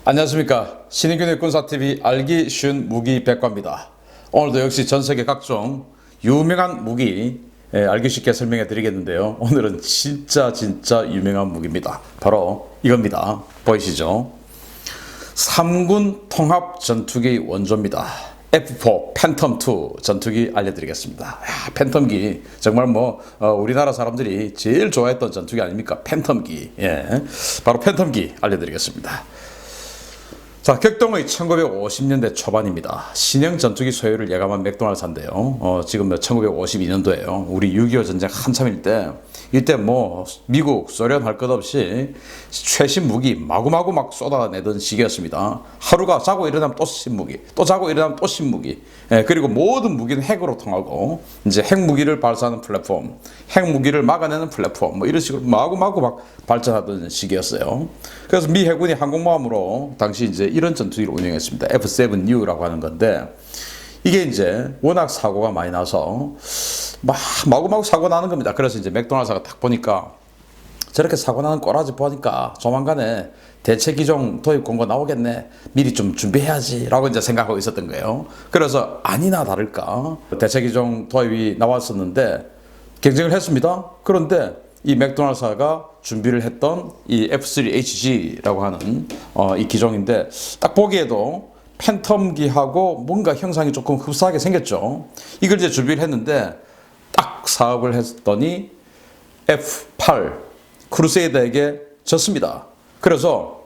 안녕하십니까. 신인균의 군사TV 알기 쉬운 무기 백과입니다. 오늘도 역시 전세계 각종 유명한 무기 알기 쉽게 설명해 드리겠는데요. 오늘은 진짜 유명한 무기입니다. 바로 이겁니다. 보이시죠? 3군 통합 전투기 원조입니다. F4 팬텀2 전투기 알려드리겠습니다. 팬텀기 정말 우리나라 사람들이 제일 좋아했던 전투기 아닙니까? 팬텀기. 바로 팬텀기 알려드리겠습니다. 자, 격동의 1950년대 초반입니다. 신형 전투기 소유를 예감한 맥도날드사인데요. 지금 1952년도에요. 우리 6.25 전쟁 한참일 때, 이때 미국, 소련 할 것 없이 최신 무기 마구마구 막 쏟아내던 시기였습니다. 하루가 자고 일어나면 또 신무기, 또 자고 일어나면 또 신무기. 그리고 모든 무기는 핵으로 통하고, 이제 핵무기를 발사하는 플랫폼, 핵무기를 막아내는 플랫폼, 이런 식으로 마구마구 막 발전하던 시기였어요. 그래서 미 해군이 항공모함으로 당시 이제 이런 전투기를 운영했습니다. F7U라고 하는 건데, 이게 이제 워낙 사고가 많이 나서 마구마구 사고 나는 겁니다. 그래서 이제 맥도날드사가 딱 보니까 저렇게 사고 나는 꼬라지 보니까 조만간에 대체 기종 도입 공고 나오겠네. 미리 좀 준비해야지 라고 이제 생각하고 있었던 거예요. 그래서 아니나 다를까 대체 기종 도입이 나왔었는데 경쟁을 했습니다. 그런데 이 맥도날드사가 준비를 했던 이 F3HG라고 하는 이 기종인데 딱 보기에도 팬텀기하고 뭔가 형상이 조금 흡사하게 생겼죠. 이걸 이제 준비를 했는데 딱 사업을 했더니 F8 크루세이더에게 졌습니다. 그래서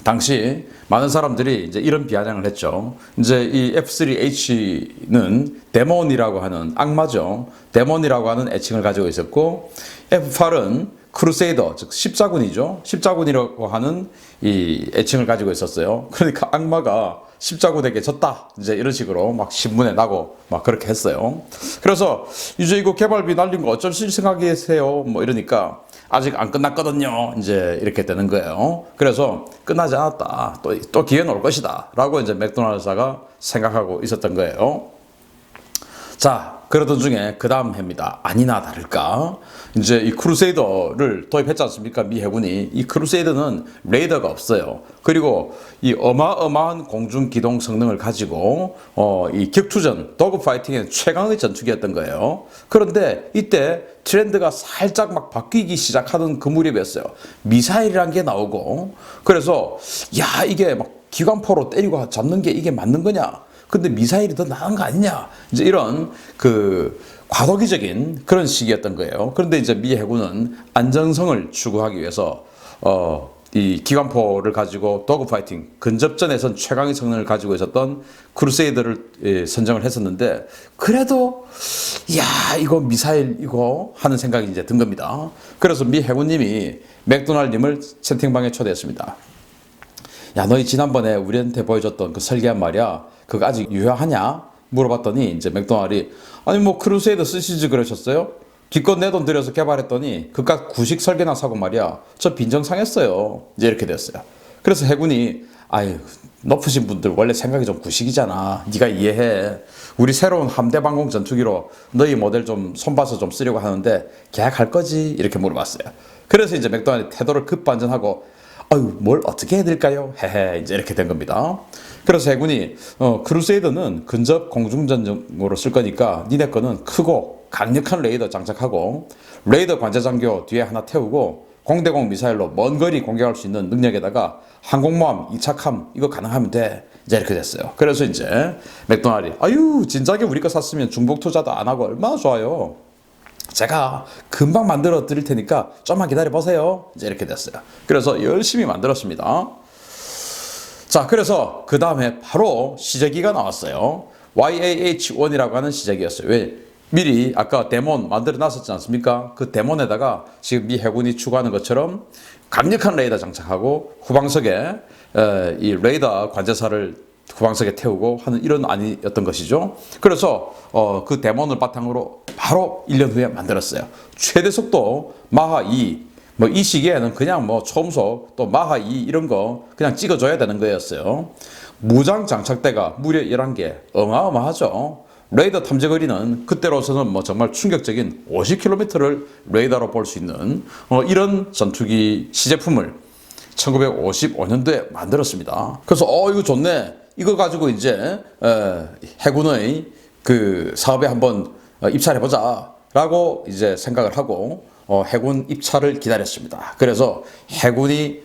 당시 많은 사람들이 이제 이런 비아냥을 했죠. 이제 이 F3H는 데몬이라고 하는 악마죠. 데몬이라고 하는 애칭을 가지고 있었고, F8은 크루세이더, 즉 십자군이죠. 십자군이라고 하는 이 애칭을 가지고 있었어요. 그러니까 악마가 십자군에게 졌다. 이제 이런 식으로 막 신문에 나고 막 그렇게 했어요. 그래서 이제 이거 개발비 날린 거 어쩔 생각이세요? 이러니까 아직 안 끝났거든요. 이제 이렇게 되는 거예요. 그래서 끝나지 않았다. 또 기회는 올 것이다. 라고 이제 맥도날드사가 생각하고 있었던 거예요. 자, 그러던 중에 그 다음 해입니다. 아니나 다를까 이제 이 크루세이더를 도입했지 않습니까? 미 해군이. 이 크루세이더는 레이더가 없어요. 그리고 이 어마어마한 공중 기동 성능을 가지고 이 격투전, 도그 파이팅의 최강의 전투기였던 거예요. 그런데 이때 트렌드가 살짝 막 바뀌기 시작하던 그 무렵이었어요. 미사일이란 게 나오고, 그래서 야, 이게 막 기관포로 때리고 잡는 게 이게 맞는 거냐? 근데 미사일이 더 나은 거 아니냐? 이제 이런 과도기적인 그런 시기였던 거예요. 그런데 이제 미 해군은 안정성을 추구하기 위해서 이 기관포를 가지고 도그 파이팅, 근접전에선 최강의 성능을 가지고 있었던 크루세이더를 선정을 했었는데, 그래도 야, 이거 미사일 이거 하는 생각이 이제 든 겁니다. 그래서 미 해군님이 맥도날드님을 채팅방에 초대했습니다. 야, 너희 지난번에 우리한테 보여줬던 그 설계한 말이야, 그거 아직 유효하냐? 물어봤더니 이제 맥도날드이 아니 크루세이더 쓰시지 그러셨어요? 기껏 내 돈 들여서 개발했더니 그깟 구식 설계나 사고 말이야, 저 빈정 상했어요. 이제 이렇게 됐어요. 그래서 해군이 아유, 높으신 분들 원래 생각이 좀 구식이잖아. 네가 이해해. 우리 새로운 함대방공 전투기로 너희 모델 좀 손봐서 좀 쓰려고 하는데 계약할 거지? 이렇게 물어봤어요. 그래서 이제 맥도날드 태도를 급반전하고 아유, 뭘 어떻게 해드릴까요? 헤헤, 이제 이렇게 된 겁니다. 그래서 해군이 크루세이더는 근접 공중전용으로 쓸 거니까 니네 거는 크고 강력한 레이더 장착하고 레이더 관제장교 뒤에 하나 태우고 공대공 미사일로 먼 거리 공격할 수 있는 능력에다가 항공모함 이착함 이거 가능하면 돼. 이제 이렇게 됐어요. 그래서 이제 맥도날드 아유, 진작에 우리 거 샀으면 중복 투자도 안 하고 얼마나 좋아요. 제가 금방 만들어 드릴 테니까 좀만 기다려 보세요. 이제 이렇게 됐어요. 그래서 열심히 만들었습니다. 자, 그래서 그 다음에 바로 시제기가 나왔어요. YAH-1이라고 하는 시제기였어요. 왜? 미리 아까 데몬 만들어 놨었지 않습니까? 그 데몬에다가 지금 미 해군이 추구하는 것처럼 강력한 레이더 장착하고 후방석에 이 레이더 관제사를 후방석에 태우고 하는 이런 안이었던 것이죠. 그래서 그 데몬을 바탕으로 바로 1년 후에 만들었어요. 최대 속도 마하 2. 이 시기에는 그냥 초음속 또 마하 2 이런 거 그냥 찍어줘야 되는 거였어요. 무장 장착대가 무려 11개. 어마어마하죠. 레이더 탐지 거리는 그때로서는 정말 충격적인 50km를 레이더로 볼 수 있는 이런 전투기 시제품을 1955년도에 만들었습니다. 그래서 이거 좋네. 이거 가지고 이제 해군의 그 사업에 한번 입찰해보자 라고 이제 생각을 하고 해군 입찰을 기다렸습니다. 그래서 해군이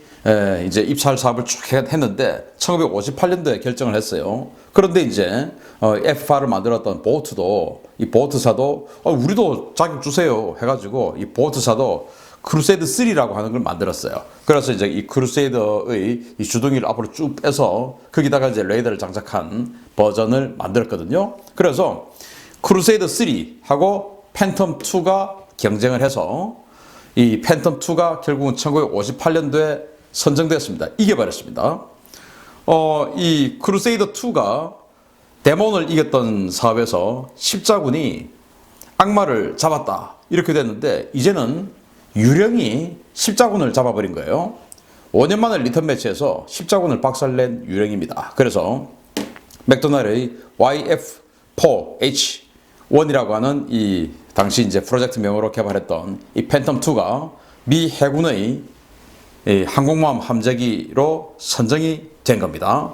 이제 입찰 사업을 쭉 했는데 1958년도에 결정을 했어요. 그런데 이제 F8을 만들었던 보트도, 이 보트사도 우리도 자격 주세요 해가지고 이 보트사도 크루세이드 3라고 하는 걸 만들었어요. 그래서 이제 이 크루세이더의 이 주둥이를 앞으로 쭉 빼서 거기다가 이제 레이더를 장착한 버전을 만들었거든요. 그래서 크루세이더 3하고 팬텀 2가 경쟁을 해서 이 팬텀 2가 결국은 1958년도에 선정되었습니다. 이겨버렸습니다. 이 크루세이더 2가 데몬을 이겼던 사업에서 십자군이 악마를 잡았다 이렇게 됐는데 이제는 유령이 십자군을 잡아버린 거예요. 5년 만에 리턴 매치에서 십자군을 박살낸 유령입니다. 그래서 맥도날드의 YF4H1이라고 하는 이 당시 이제 프로젝트명으로 개발했던 이 팬텀 2가 미 해군의 항공모함 함재기로 선정이 된 겁니다.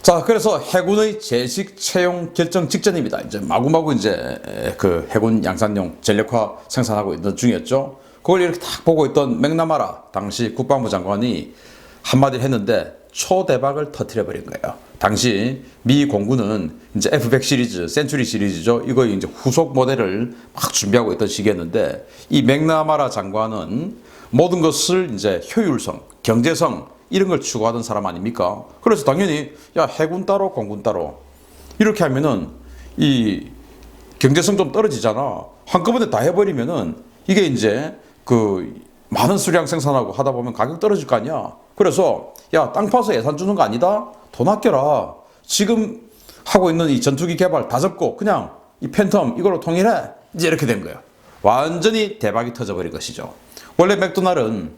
자, 그래서 해군의 제식 채용 결정 직전입니다. 이제 마구마구 이제 그 해군 양산용 전력화 생산하고 있는 중이었죠. 그걸 이렇게 딱 보고 있던 맥나마라 당시 국방부 장관이 한마디를 했는데 초대박을 터뜨려 버린 거예요. 당시 미 공군은 이제 F100 시리즈, 센츄리 시리즈죠. 이거 이제 후속 모델을 막 준비하고 있던 시기였는데 이 맥나마라 장관은 모든 것을 이제 효율성, 경제성 이런 걸 추구하던 사람 아닙니까? 그래서 당연히 야 해군 따로 공군 따로 이렇게 하면은 이 경제성 좀 떨어지잖아. 한꺼번에 다 해버리면은 이게 이제 그 많은 수량 생산하고 하다 보면 가격 떨어질 거 아니야. 그래서 야 땅 파서 예산 주는 거 아니다. 돈 아껴라. 지금 하고 있는 이 전투기 개발 다 접고 그냥 이 팬텀 이걸로 통일해. 이제 이렇게 된 거예요. 완전히 대박이 터져버린 것이죠. 원래 맥도날드는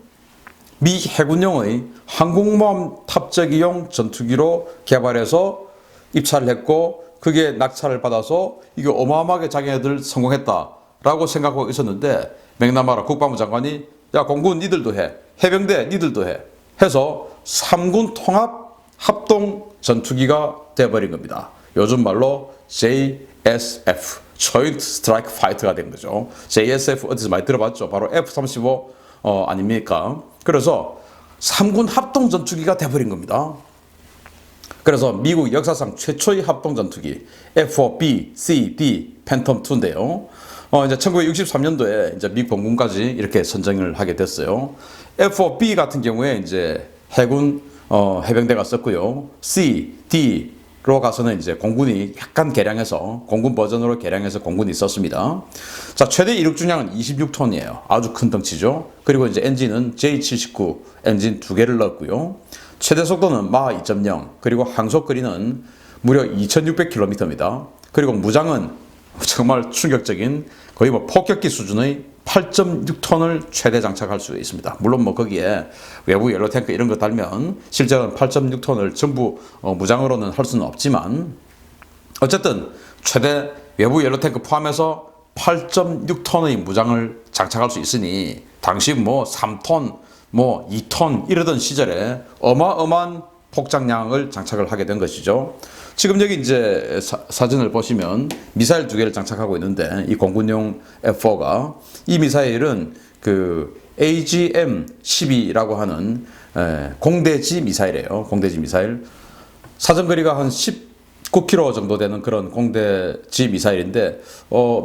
미 해군용의 항공모함 탑재기용 전투기로 개발해서 입찰을 했고 그게 낙찰을 받아서 이게 어마어마하게 자기네들 성공했다라고 생각하고 있었는데 맥나마라 국방부 장관이 야 공군 니들도 해, 해병대 니들도 해 해서 3군 통합 합동 전투기가 돼버린 겁니다. 요즘 말로 JSF Joint Strike Fighter가 된 거죠. JSF 어디서 많이 들어봤죠? 바로 F-35 아닙니까? 그래서 3군 합동 전투기가 돼버린 겁니다. 그래서 미국 역사상 최초의 합동 전투기 F-4B, C, D, 팬텀 2인데요. 이제 1963년도에 이제 미 공군까지 이렇게 선정을 하게 됐어요. F-4B 같은 경우에 이제 해군 해병대가 썼고요. C, D로 가서는 이제 공군이 약간 개량해서 공군 버전으로 개량해서 공군이 썼습니다. 자, 최대 이륙 중량은 26톤이에요. 아주 큰 덩치죠. 그리고 이제 엔진은 J79 엔진 2개를 넣었고요. 최대 속도는 마 2.0 그리고 항속 거리는 무려 2600km입니다. 그리고 무장은 정말 충격적인 거의 뭐 폭격기 수준의 8.6톤을 최대 장착할 수 있습니다. 물론 뭐 거기에 외부 연료 탱크 이런 거 달면 실제로는 8.6톤을 전부 무장으로는 할 수는 없지만 어쨌든 최대 외부 연료 탱크 포함해서 8.6톤의 무장을 장착할 수 있으니 당시 뭐 3톤, 뭐 2톤 이러던 시절에 어마어마한 폭장량을 장착을 하게 된 것이죠. 지금 여기 이제 사진을 보시면 미사일 2개를 장착하고 있는데 이 공군용 F4가 이 미사일은 그 AGM-12라고 하는 공대지 미사일이에요. 공대지 미사일. 사정거리가 한 19km 정도 되는 그런 공대지 미사일인데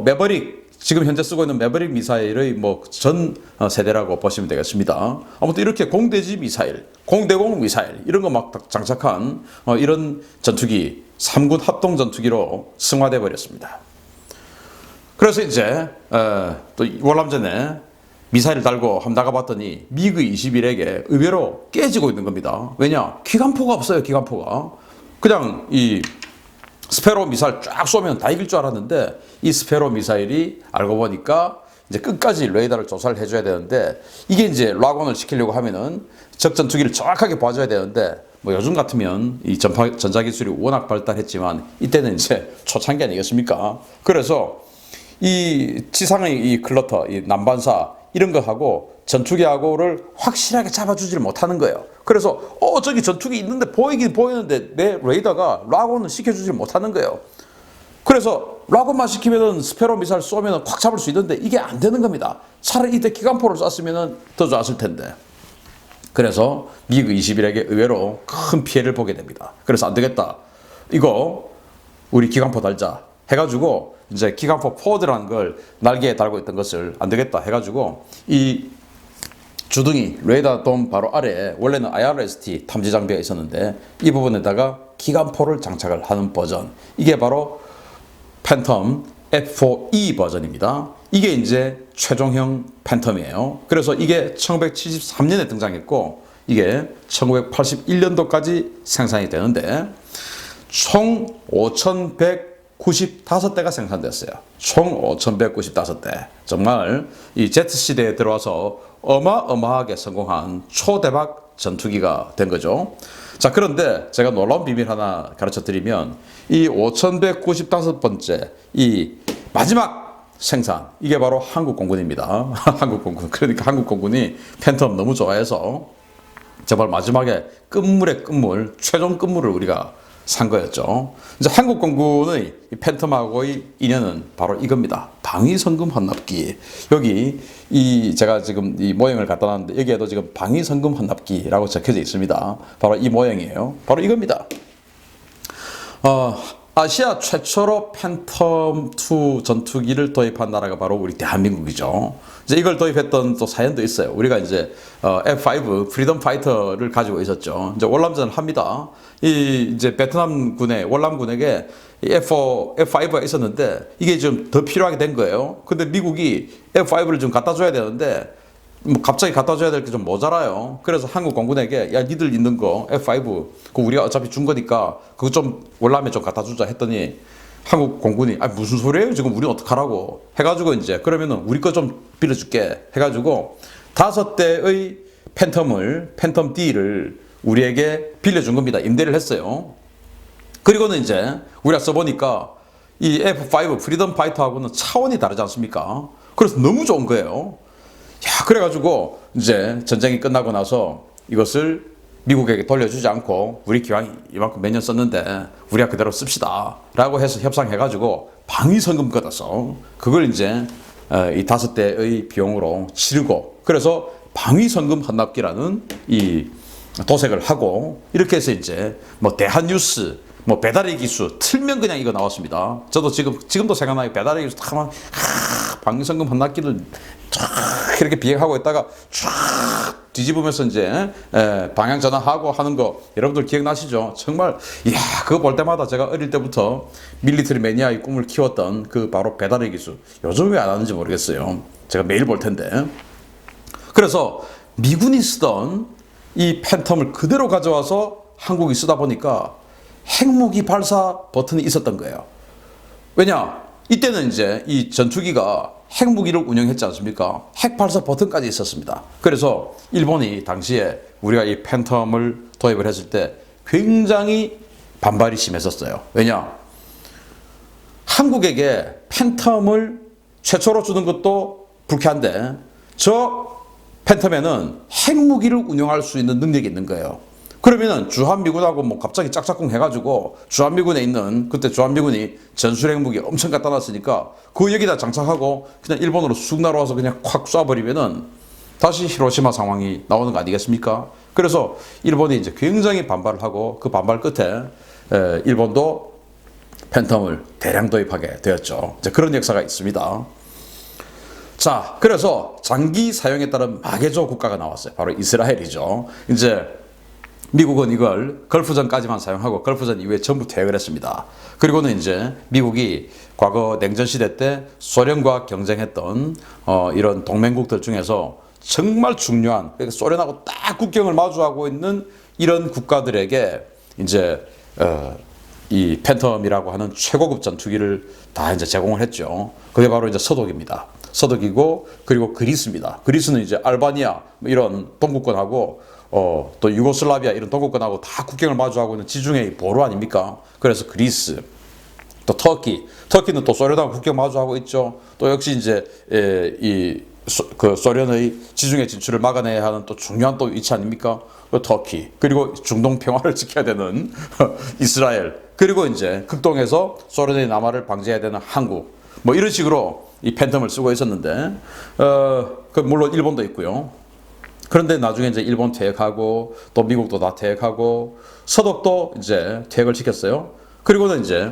매버릭 지금 현재 쓰고 있는 매버릭 미사일의 뭐 전 세대라고 보시면 되겠습니다. 아무튼 이렇게 공대지 미사일, 공대공 미사일 이런 거 막 장착한 이런 전투기 3군 합동 전투기로 승화돼 버렸습니다. 그래서 이제 또 월남전에 미사일을 달고 한번 나가봤더니 미그 21에게 의외로 깨지고 있는 겁니다. 왜냐? 기관포가 없어요. 기관포가. 그냥 이 스페로 미사일 쫙 쏘면 다 이길 줄 알았는데 이 스페로 미사일이 알고 보니까 이제 끝까지 레이더를 조사를 해줘야 되는데 이게 이제 락온을 시키려고 하면은 적 전투기를 정확하게 봐줘야 되는데 뭐 요즘 같으면 이 전자기술이 워낙 발달했지만 이때는 이제 초창기 아니겠습니까? 그래서 이 지상의 이 클러터, 이 난반사 이런 거 하고 전투기하고를 확실하게 잡아주지를 못하는 거예요. 그래서 저기 전투기 있는데 보이긴 보이는데 내 레이더가 락온을 시켜주지를 못하는 거예요. 그래서 락온만 시키면은 스페로 미사일 쏘면은 콱 잡을 수 있는데 이게 안 되는 겁니다. 차라리 이때 기관포를 쐈으면은 더 좋았을 텐데. 그래서 미그 21에게 의외로 큰 피해를 보게 됩니다. 그래서 안 되겠다. 이거 우리 기관포 달자 해가지고 이제 기관포 포드라는 걸 날개에 달고 있던 것을 안 되겠다 해가지고 이 주둥이 레이더 돔 바로 아래에 원래는 IRST 탐지 장비가 있었는데 이 부분에다가 기관포를 장착을 하는 버전, 이게 바로 팬텀 F4E 버전입니다. 이게 이제 최종형 팬텀이에요. 그래서 이게 1973년에 등장했고 이게 1981년도까지 생산이 되는데 총 5,195대가 생산됐어요. 총 5,195대. 정말 이 Z 시대에 들어와서 어마어마하게 성공한 초대박 전투기가 된 거죠. 자, 그런데 제가 놀라운 비밀 하나 가르쳐 드리면 이 5,195번째 이 마지막 생산, 이게 바로 한국공군입니다. 한국공군. 그러니까 한국공군이 팬텀 너무 좋아해서 정말 마지막에 끝물의 끝물, 최종 끝물을 우리가 산 거였죠. 이제 한국공군의 팬텀하고의 인연은 바로 이겁니다. 방위성금 환납기. 여기 제가 지금 이 모형을 갖다 놨는데 여기에도 지금 방위성금 환납기라고 적혀져 있습니다. 바로 이 모형이에요. 바로 이겁니다. 아시아 최초로 팬텀2 전투기를 도입한 나라가 바로 우리 대한민국이죠. 이제 이걸 도입했던 또 사연도 있어요. 우리가 이제 F5 프리덤 파이터를 가지고 있었죠. 이제 월남전을 합니다. 이제 베트남군의 월남군에게 F5가 있었는데 이게 좀 더 필요하게 된 거예요. 근데 미국이 F5를 좀 갖다 줘야 되는데 뭐 갑자기 갖다 줘야 될 게 좀 모자라요. 그래서 한국 공군에게 야, 니들 있는 거 F5 그거 우리가 어차피 준 거니까 그거 좀 월남에 좀 갖다 주자 했더니 한국 공군이 무슨 소리예요? 지금 우리 어떡하라고 해가지고 이제 그러면은 우리 거 좀 빌려줄게 해가지고 5대의 팬텀 D를 우리에게 빌려준 겁니다. 임대를 했어요. 그리고는 이제 우리가 써보니까 이 F5 프리덤 파이터하고는 차원이 다르지 않습니까? 그래서 너무 좋은 거예요. 야, 그래가지고 이제 전쟁이 끝나고 나서 이것을 미국에게 돌려주지 않고 우리 기왕 이만큼 몇 년 썼는데 우리가 그대로 씁시다 라고 해서 협상해가지고 방위성금 걷어서 그걸 이제 이 5대의 비용으로 치르고 그래서 방위성금 환납기라는 이 도색을 하고 이렇게 해서 이제 뭐 대한뉴스 뭐 배달의 기수 틀면 그냥 이거 나왔습니다. 저도 지금도 생각나요. 배달의 기수 딱 하면 방위성금 환납기를 쫙 이렇게 비행하고 있다가 쫙 뒤집으면서 이제 방향 전환하고 하는 거 여러분들 기억나시죠? 정말 이야 그거 볼 때마다 제가 어릴 때부터 밀리터리 매니아의 꿈을 키웠던 그 바로 배달의 기수 요즘 왜 안 하는지 모르겠어요. 제가 매일 볼 텐데. 그래서 미군이 쓰던 이 팬텀을 그대로 가져와서 한국이 쓰다 보니까 핵무기 발사 버튼이 있었던 거예요. 왜냐? 이때는 이제 이 전투기가 핵무기를 운영했지 않습니까? 핵 발사 버튼까지 있었습니다. 그래서 일본이 당시에 우리가 이 팬텀을 도입을 했을 때 굉장히 반발이 심했었어요. 왜냐? 한국에게 팬텀을 최초로 주는 것도 불쾌한데 저 팬텀에는 핵무기를 운영할 수 있는 능력이 있는 거예요. 그러면은 주한미군하고 뭐 갑자기 짝짝꿍 해가지고 주한미군에 있는 그때 주한미군이 전술핵무기 엄청 갖다 놨으니까 그 여기다 장착하고 그냥 일본으로 쑥 날아와서 그냥 콱 쏴버리면은 다시 히로시마 상황이 나오는 거 아니겠습니까? 그래서 일본이 이제 굉장히 반발을 하고 그 반발 끝에 일본도 팬텀을 대량 도입하게 되었죠. 이제 그런 역사가 있습니다. 자, 그래서 장기 사용에 따른 마개조 국가가 나왔어요. 바로 이스라엘이죠. 이제 미국은 이걸 걸프전까지만 사용하고 걸프전 이후에 전부 퇴역을 했습니다. 그리고는 이제 미국이 과거 냉전 시대 때 소련과 경쟁했던 이런 동맹국들 중에서 정말 중요한 소련하고 딱 국경을 마주하고 있는 이런 국가들에게 이제 이 팬텀이라고 하는 최고급 전투기를 다 이제 제공을 했죠. 그게 바로 이제 서독입니다. 서독이고 그리고 그리스입니다. 그리스는 이제 알바니아 이런 동국권하고 또 유고슬라비아 이런 동국권하고 다 국경을 마주하고 있는 지중해의 보루 아닙니까? 그래서 그리스, 또 터키는 또 소련하고 국경 마주하고 있죠. 또 역시 이제 이 그 소련의 지중해 진출을 막아내야 하는 또 중요한 또 위치 아닙니까? 그 터키, 그리고 중동 평화를 지켜야 되는 이스라엘, 그리고 이제 극동에서 소련의 남하를 방지해야 되는 한국, 뭐 이런 식으로 이 팬텀을 쓰고 있었는데, 그 물론 일본도 있고요. 그런데 나중에 이제 일본 퇴역하고 또 미국도 다 퇴역하고 서독도 이제 퇴역을 시켰어요. 그리고는 이제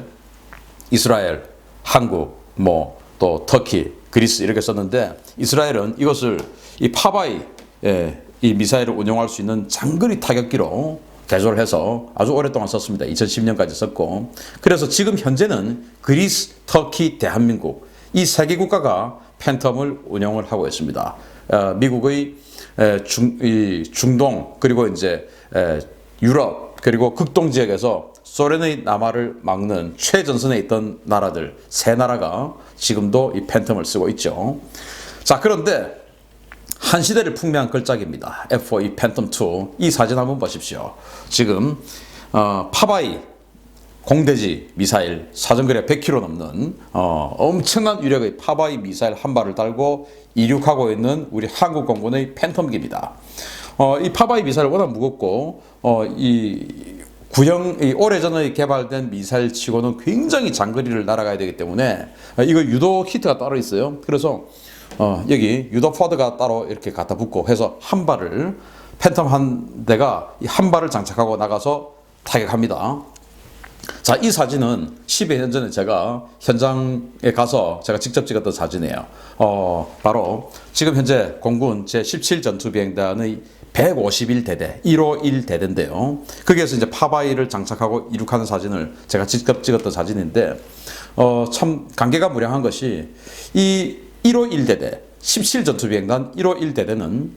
이스라엘, 한국, 뭐 또 터키, 그리스 이렇게 썼는데, 이스라엘은 이것을 이 파바이, 이 미사일을 운용할 수 있는 장거리 타격기로 개조를 해서 아주 오랫동안 썼습니다. 2010년까지 썼고, 그래서 지금 현재는 그리스, 터키, 대한민국 이 세 개 국가가 팬텀을 운용을 하고 있습니다. 미국의 중동, 그리고 이제 유럽, 그리고 극동 지역에서 소련의 남하를 막는 최전선에 있던 나라들 세 나라가 지금도 이 팬텀을 쓰고 있죠. 자, 그런데 한 시대를 풍미한 걸작입니다. F-4E 팬텀2. 이 사진 한번 보십시오. 지금 파바이 공대지 미사일 사정거리가 100km 넘는 엄청난 위력의 파바이 미사일 한 발을 달고 이륙하고 있는 우리 한국 공군의 팬텀기입니다. 이 파바이 미사일 워낙 무겁고 이 오래전에 개발된 미사일 치고는 굉장히 장거리를 날아가야 되기 때문에 이거 유도 키트가 따로 있어요. 그래서 여기 유도 포드가 따로 이렇게 갖다 붙고 해서 한 발을 팬텀 한 대가 한 발을 장착하고 나가서 타격합니다. 자, 이 사진은 10여 년 전에 제가 현장에 가서 제가 직접 찍었던 사진이에요. 바로 지금 현재 공군 제17전투비행단의 151대대, 151대대인데요. 거기에서 이제 파바이를 장착하고 이륙하는 사진을 제가 직접 찍었던 사진인데, 참 관계가 무량한 것이 이 151대대, 17전투비행단 151대대는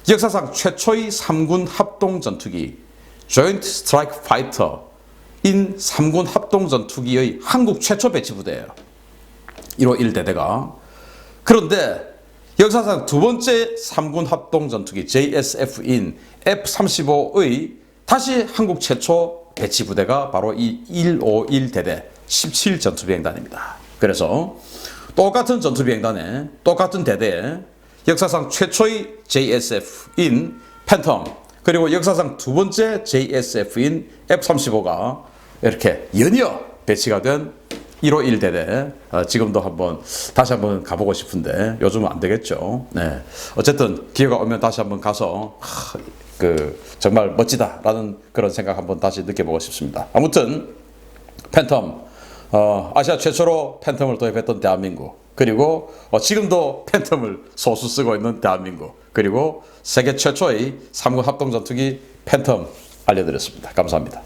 역사상 최초의 3군 합동 전투기, Joint Strike Fighter 인 3군 합동 전투기의 한국 최초 배치 부대예요. 151대대가. 그런데 역사상 두 번째 3군 합동 전투기 JSF인 F-35의 다시 한국 최초 배치 부대가 바로 이 151대대 17전투비행단입니다. 그래서 똑같은 전투비행단에 똑같은 대대에 역사상 최초의 JSF인 팬텀, 그리고 역사상 두 번째 JSF인 F-35가 이렇게 연이어 배치가 된 151대대, 지금도 다시 한번 가보고 싶은데 요즘은 안 되겠죠. 네. 어쨌든 기회가 오면 다시 한번 가서 정말 멋지다라는 그런 생각 한번 다시 느껴보고 싶습니다. 아무튼 팬텀, 아시아 최초로 팬텀을 도입했던 대한민국, 그리고 지금도 팬텀을 소수 쓰고 있는 대한민국, 그리고 세계 최초의 3군 합동 전투기 팬텀 알려드렸습니다. 감사합니다.